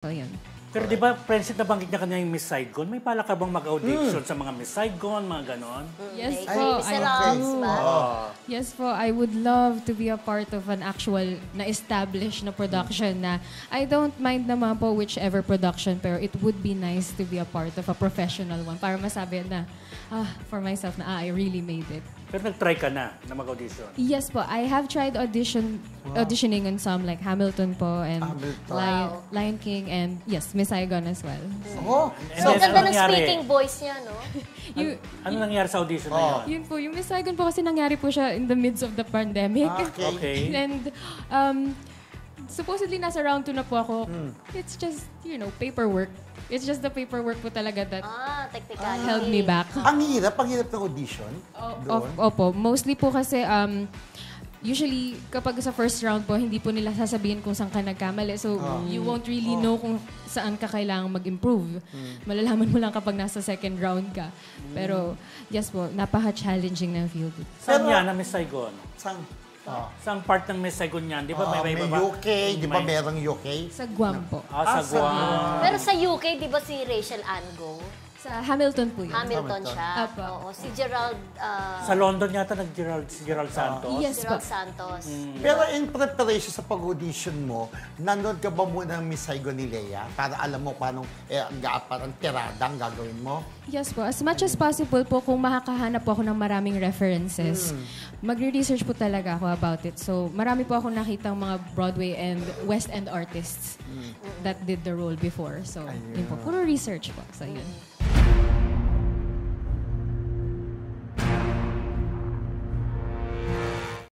So, yun. Pero di ba, Friendship, nabanggit niya kanina yung Miss Saigon? May pala ka bang mag-audition sa mga Miss Saigon, mga ganon? Yes Like, po, Miss I Alams do. ba? Yes po, I would love to be a part of an actual na established na production na I don't mind naman po whichever production, pero it would be nice to be a part of a professional one para masabi na, for myself na, I really made it. Pero nag-try ka na mag-audition? Yes po, I have tried auditioning on some like Hamilton po and Lion King and yes, Miss Saigon as well. Oh, And so then, ganda ng nangyari? speaking voice niya, no? Ano nangyari sa audition na yun? Yun po, yung Miss Saigon po kasi nangyari po siya in the midst of the pandemic. Okay. And supposedly nasa round 2 na po ako. It's just, paperwork. It's just the paperwork po talaga that Technicality. held me back. Ang hirap ng audition. Opo, mostly po kasi usually kapag sa first round po, hindi po nila sasabihin kung saan ka nagkamali. So you won't really know kung saan ka kailangang mag-improve. Malalaman mo lang kapag nasa second round ka. Pero yes po, napaka-challenging ng field. Saan yan na Miss Saigon? Saan part ng Miss Saigon yan? Di ba may may UK, di ba merong UK? Sa Guam po. Sa Guam. Pero sa UK, di ba si Rachel Ann Go? Sa Hamilton po yun. Hamilton siya. Apo. Oo, si Gerald... Sa London yata si Gerald Santos? Yes po. Gerald Santos. Pero in preparation sa pag-audition mo, nanood ka ba muna ng Miss Saigon ni Lea para alam mo paano parang tirada ang gagawin mo? Yes po. As much as possible po, kung makakahanap po ako ng maraming references, magre-research po talaga ako about it. So, marami po ako nakitang mga Broadway and West End artists that did the role before. So, yun po. Puro research po. So, yun.